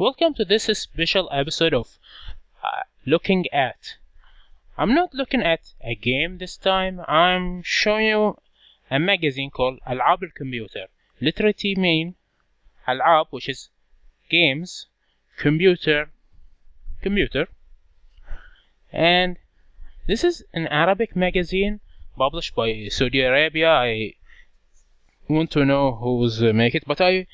Welcome to this special episode of Looking At. I'm not looking at a game this time, I'm showing you a magazine called ألعاب الكمبيوتر. Literally mean ألعاب, which is games, computer, and this is an Arabic magazine published by Saudi Arabia. I want to know who's make it, but I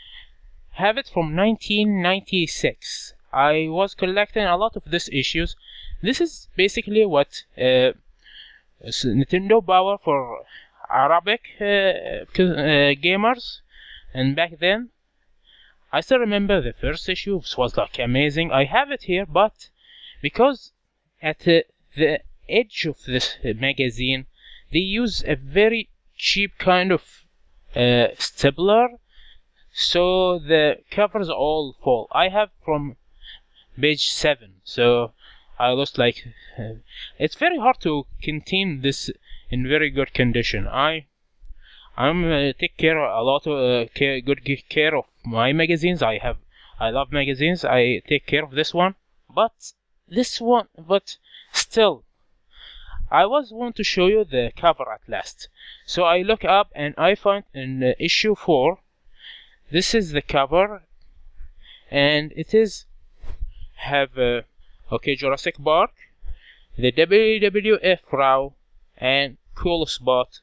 have it from 1996. I was collecting a lot of these issues. This is basically what Nintendo Power for Arabic gamers. And back then, I still remember the first issue. It was like amazing. I have it here, but because at the edge of this magazine, they use a very cheap kind of stapler, so the covers all fall. I have from page 7, so I lost like it's very hard to contain this in very good condition. I'm take care a lot of good care of my magazines. I love magazines. I take care of this one, but still I want to show you the cover at last. So I look up and I find in issue 4. This is the cover, and it is have Jurassic Park, the WWF Raw, and Cool Spot,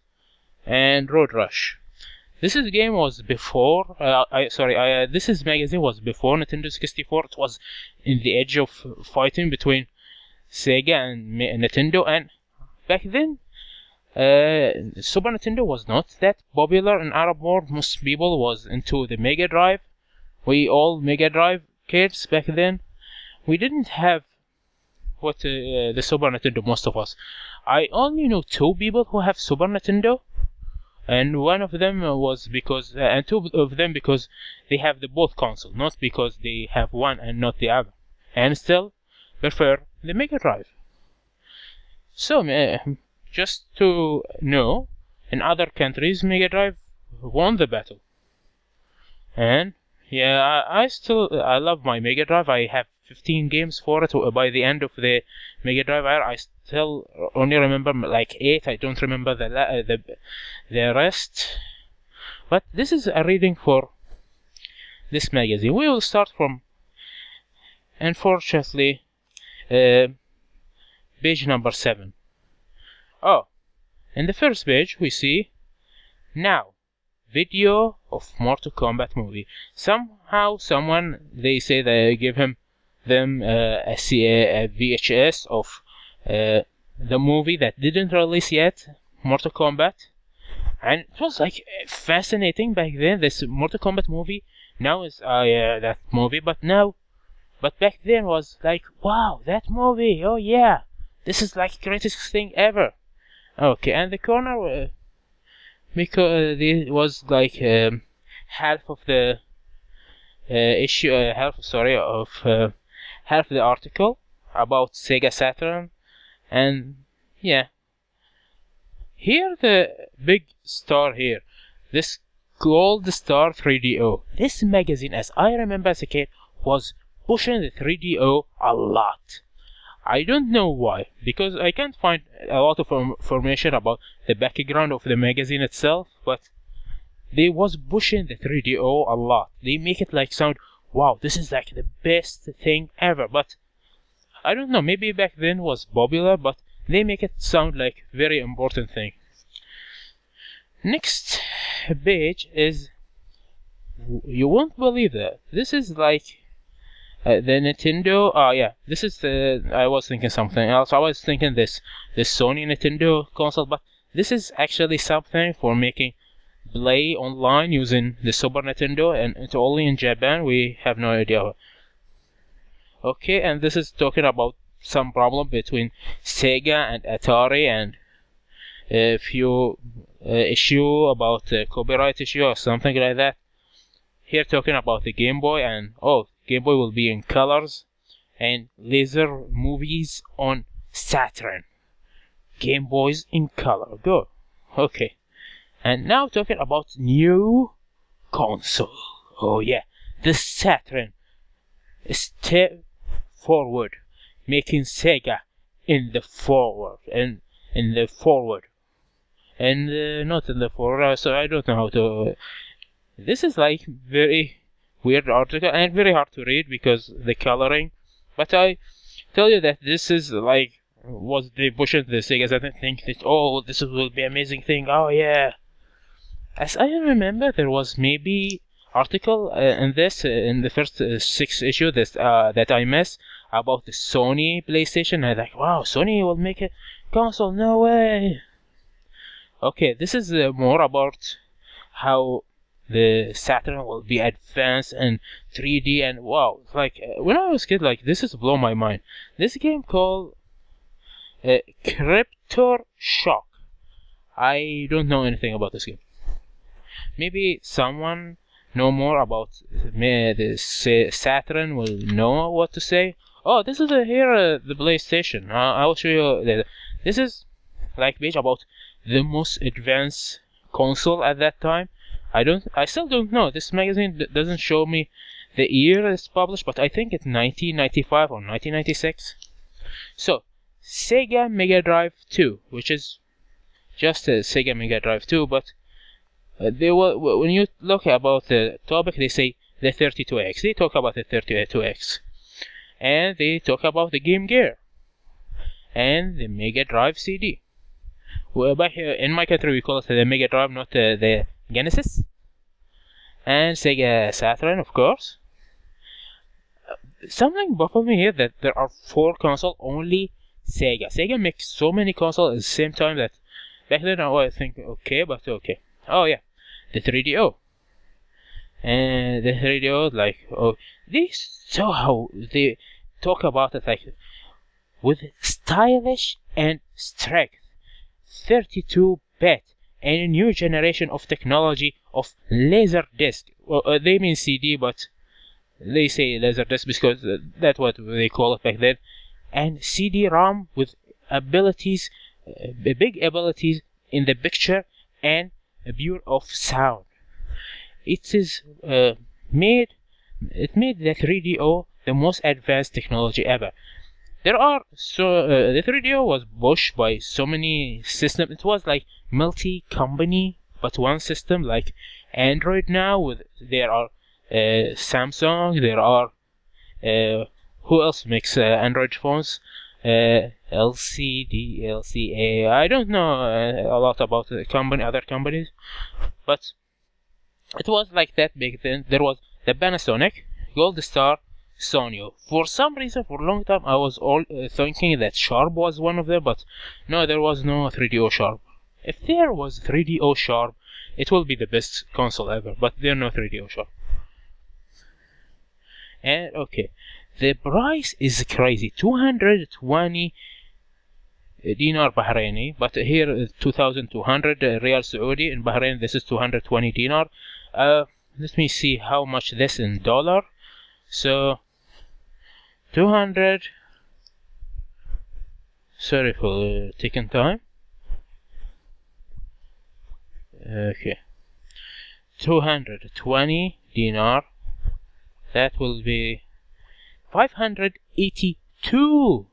and Road Rush. This game was before. This magazine was before Nintendo 64. It was in the edge of fighting between Sega and Nintendo, and back then, Super Nintendo was not that popular in Arab world. Most people was into the Mega Drive. We all Mega Drive kids back then. We didn't have what the Super Nintendo. Most of us. I only know 2 people who have Super Nintendo, and one of them was because, and 2 of them because they have the both console, not because they have one and not the other, and still prefer the Mega Drive. So, just to know, in other countries, Mega Drive won the battle. And yeah, I love my Mega Drive. I have 15 games for it. By the end of the Mega Drive era, I still only remember like 8. I don't remember the rest. But this is a reading for this magazine. We will start from, unfortunately, page number 7. Oh, in the first page we see now video of Mortal Kombat movie. Somehow they say they give them a VHS of the movie that didn't release yet, Mortal Kombat, and it was like fascinating back then. This Mortal Kombat movie now is that movie, but back then was like, wow, that movie, oh yeah, this is like greatest thing ever. Okay, and the corner, because it was like half of the issue, half the article about Sega Saturn, and yeah. Here the big star here, this Gold Star 3DO. This magazine, as I remember as a kid, was pushing the 3DO a lot. I don't know why, because I can't find a lot of information about the background of the magazine itself, but they was pushing the 3DO a lot. They make it like sound, wow, this is like the best thing ever, but I don't know, maybe back then was popular, but they make it sound like very important thing. Next page is, you won't believe that, this is like the Nintendo. This is the. I was thinking something else. I was thinking this Sony Nintendo console, but this is actually something for making play online using the Super Nintendo, and it's only in Japan. We have no idea. Okay, and this is talking about some problem between Sega and Atari, and a few issue about copyright issue or something like that. Here talking about the Game Boy, and Game Boy will be in colors, and laser movies on Saturn. Game Boys in color. Go. Okay. And now talking about new console. Oh yeah, the Saturn. step forward, making Sega in the forward and in the forward and not in the forward. So I don't know how to. This is like very weird article and very hard to read because the coloring. But I tell you that this is like was they pushing the Sega. I didn't think that this will be amazing thing. Oh yeah. As I remember, there was maybe article in the first 6 issue that I missed about the Sony PlayStation. I like, wow, Sony will make a console? No way. Okay, this is more about how the Saturn will be advanced and 3D and wow, like when I was a kid, like this is blow my mind. This game called Cryptor Shock. I don't know anything about this game. Maybe someone know more about the Saturn will know what to say. Oh, this is here the PlayStation. I will show you. This is like page about the most advanced console at that time. I still don't know. This magazine doesn't show me the year it's published, but I think it's 1995 or 1996. So, Sega Mega Drive 2, which is just a Sega Mega Drive 2, but when you look about the topic, they say the 32X. They talk about the 32X, and they talk about the Game Gear and the Mega Drive CD. Well, back here in my country, we call it the Mega Drive, not the Genesis. And Sega Saturn, of course. Something baffled me here that there are 4 consoles, only Sega. Sega makes so many consoles at the same time that back then I think okay, but okay. Oh yeah, the 3DO. And the 3DO, like, they so how they talk about it like with stylish and strict 32-bit and a new generation of technology of laser disc. Well, they mean CD, but they say laser disc because that's what they call it back then. And CD-ROM with abilities, big abilities in the picture and a pure of sound. It made the 3DO the most advanced technology ever. The 3DO was pushed by so many systems. It was like multi-company, but one system. Like Android now, there are Samsung. There are who else makes Android phones? LCD, LCA. I don't know a lot about the other companies, but it was like that back then. There was the Panasonic, Gold Star, Sonyo. For some reason, for a long time, I was thinking that Sharp was one of them, but no, there was no 3DO Sharp. If there was 3DO Sharp, it will be the best console ever, but there no 3DO Sharp. And okay, the price is crazy, 220 dinar Bahraini, but here 2,200 Riyal Saudi. In Bahrain, this is 220 dinar. Let me see how much this in dollar. So 200. Sorry for taking time. Okay, 220 dinar. That will be $582.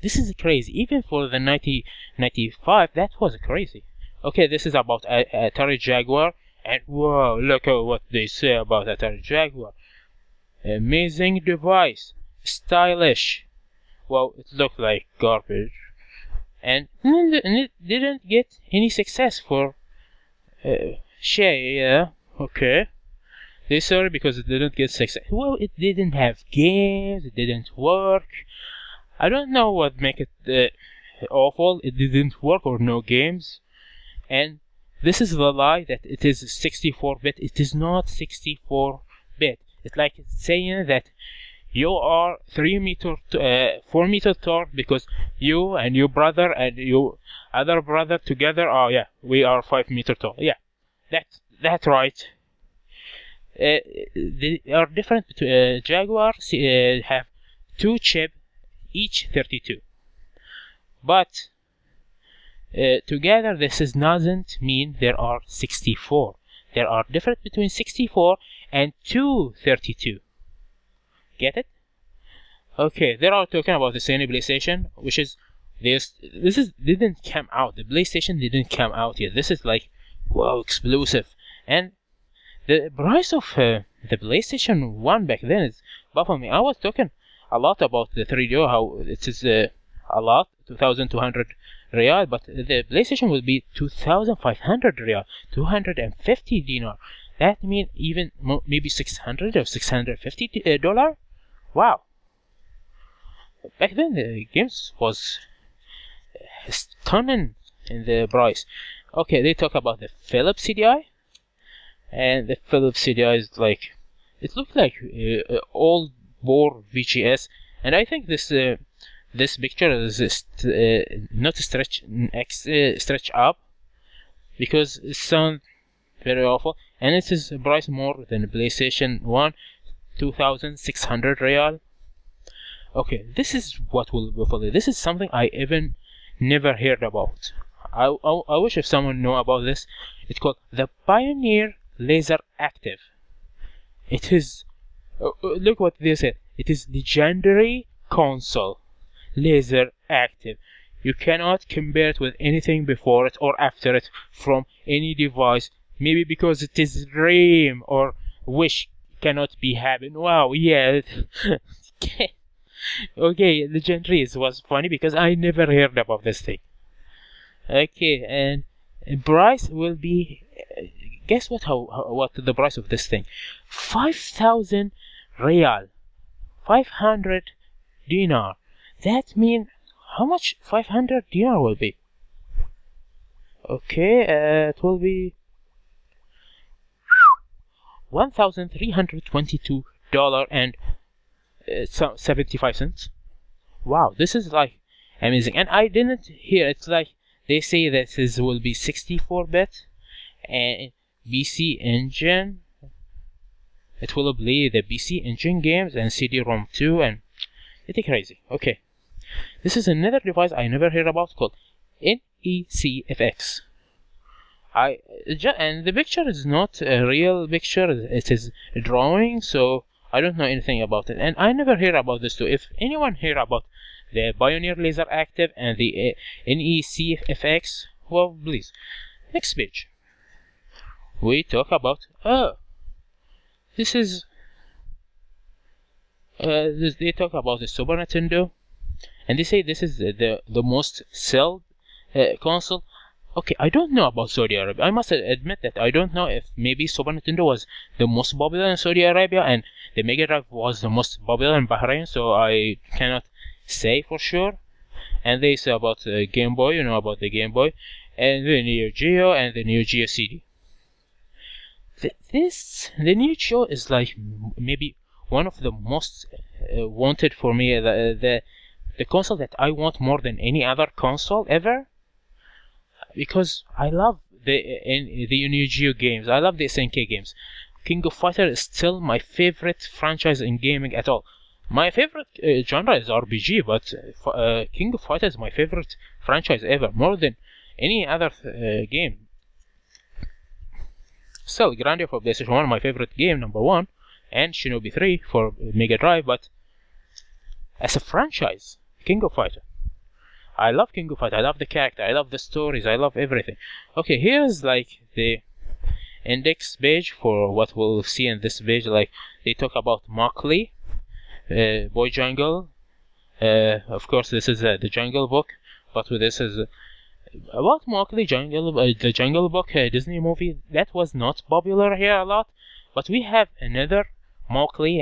This is crazy. Even for the 1995, that was crazy. Okay, this is about Atari Jaguar, and wow, look at what they say about Atari Jaguar. Amazing device, stylish. Well, it looked like garbage, and it didn't get any success for Shay. Yeah, okay. They sorry because it didn't get success. Well, it didn't have games. It didn't work. I don't know what make it awful. It didn't work or no games. And this is the lie that it is 64-bit. It is not 64-bit. It's like saying that you are 4 meter tall because you and your brother and your other brother together. Oh yeah, we are 5 meter tall. Yeah, that's right. They are different. Jaguar have 2 chips, each 32. But together this doesn't mean there are 64. There are difference between 64 and 232. Get it? Okay, they are talking about the Sony PlayStation, which is this didn't come out. The PlayStation didn't come out yet. This is like, wow, exclusive. And the price of the PlayStation 1 back then is baffling me. I was talking a lot about the 3DO, how it is a lot, 2,200 real, but the PlayStation will be 2,500 real, 250 dinar. That means even maybe 600 or 650 dollar. Wow. Back then the games was stunning in the price. Okay, they talk about the Philips CDI, and the Philips CDI is like, it looked like old bore VGS, and I think this picture is not stretch up, because it sounds very awful, and it is price more than PlayStation 1, 2,600 real. Okay, this is what will be for. This is something I even never heard about. I wish if someone know about this. It's called the Pioneer Laser Active. It is, look what they said. It is legendary console, Laser Active. You cannot compare it with anything before it or after it from any device. Maybe because it is dream or wish cannot be happen. Wow, yeah. Okay, legendary was funny because I never heard about this thing. Okay, and price will be, guess what? What the price of this thing? 5,000 real, 500 dinar. That means how much 500 dinar will be? Okay, it will be $1,322 and 75 cents. Wow, this is like amazing. And I didn't hear, it's like they say that this will be 64-bit and PC Engine. It will play the PC Engine games and CD-ROM too, and it's crazy. Okay, this is another device I never heard about called NECFX. And the picture is not a real picture, it is a drawing, so I don't know anything about it, and I never hear about this too. If anyone hear about the Pioneer Laser Active and the NECFX, well, please. Next page. We talk about, this is, they talk about the Super Nintendo, and they say this is the most sold console. Okay, I don't know about Saudi Arabia. I must admit that I don't know if maybe Super Nintendo was the most popular in Saudi Arabia and the Mega Drive was the most popular in Bahrain, so I cannot say for sure. And they say about Game Boy, you know about the Game Boy, and the Neo Geo and the Neo Geo CD. The Neo Geo is like maybe one of the most wanted for me, the console that I want more than any other console ever. Because I love the Neo Geo games. I love the SNK games. King of Fighter is still my favorite franchise in gaming at all. My favorite genre is RPG, but King of Fighter is my favorite franchise ever, more than any other game. Still, Grandia for PlayStation 1, my favorite game, number 1, and Shinobi 3 for Mega Drive, but as a franchise, King of Fighter. I love King of Fighter, I love the character, I love the stories, I love everything. Okay, here's like the index page for what we'll see in this page. Like they talk about Mockley, Boy Jungle. Of course, this is the Jungle Book, but this is about Mockley Jungle, the Jungle Book Disney movie that was not popular here a lot. But we have another Mockley.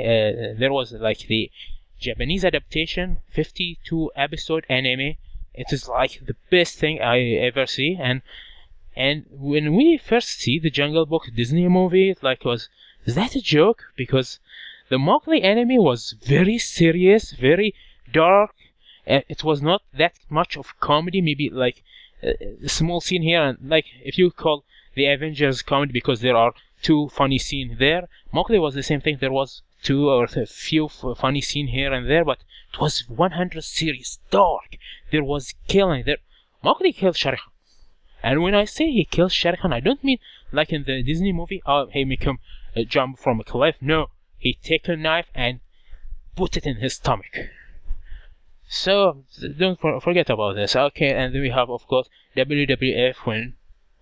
There was like the Japanese adaptation, 52 episode anime. It is like the best thing I ever see, and when we first see the Jungle Book Disney movie, it like is that a joke? Because the Mowgli anime was very serious, very dark. It was not that much of comedy. Maybe like a small scene here, and like if you call the Avengers comedy because there are two funny scenes there. Mowgli was the same thing. There was two or a few funny scenes here and there, but it was 100 serious, dark. There was killing there. Mowgli killed Shere Khan. And when I say he kills Shere Khan, I don't mean like in the Disney movie, he make him jump from a cliff. No, he take a knife and put it in his stomach. So don't forget about this. Okay, and then we have, of course, WWF when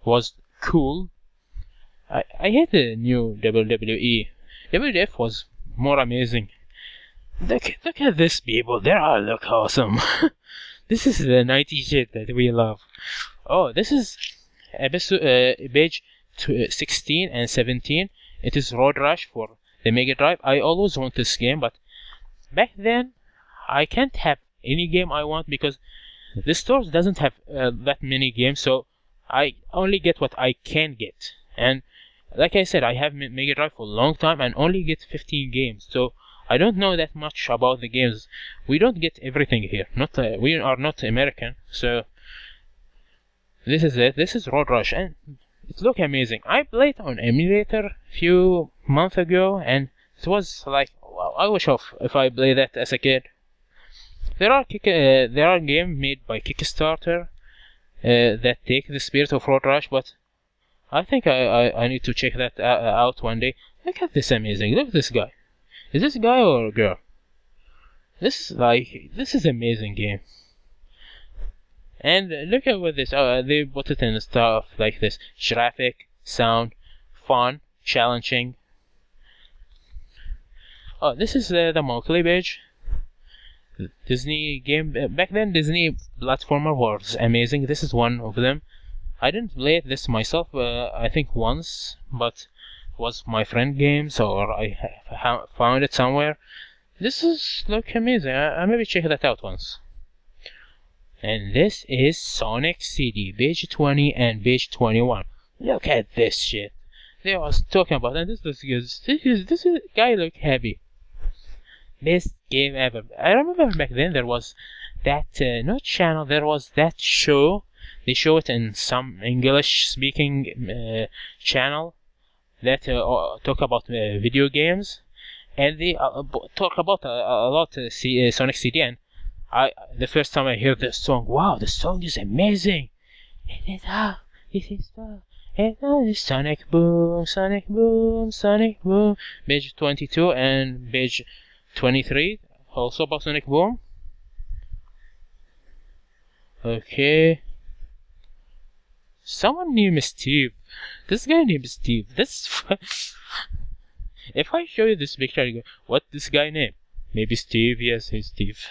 was cool. I hate the new WWE. WWF was more amazing. Look at these people. They all look awesome. This is the 90s shit that we love. Oh, this is episode page 16 and 17. It is Road Rush for the Mega Drive. I always want this game, but back then I can't have any game I want because the store doesn't have that many games, so I only get what I can get. And like I said, I have Mega Drive for a long time and only get 15 games, so I don't know that much about the games. We don't get everything here. We are not American, so this is it. This is Road Rush, and it looks amazing. I played on emulator a few months ago, and it was like, wow, I wish if I played that as a kid. There are games made by Kickstarter that take the spirit of Road Rush, but I think I need to check that out one day. Look at this amazing. Look at this guy. Is this a guy or a girl? This is amazing game. And look at what this. They put it in stuff like this: graphic, sound, fun, challenging. Oh, this is the monthly page. Disney game. Back then, Disney platformer was amazing. This is one of them. I didn't play this myself. I think once, but it was my friend games, or I found it somewhere. This look amazing. I maybe check that out once. And this is Sonic CD, page 20 and page 21. Look at this shit. They was talking about, and this looks good. This guy look happy. Best game ever. I remember back then there was that not channel. There was that show. They show it in some English-speaking channel that talk about video games, and they talk about a lot Sonic CD. And the first time I heard this song, wow, the song is amazing. This is Sonic Boom, Sonic Boom, Sonic Boom. Page 22 and page 23, also about Sonic Boom. Okay. Someone named Steve. This guy named Steve. If I show you this picture, you go, what this guy name? Maybe Steve. Yes, he's Steve.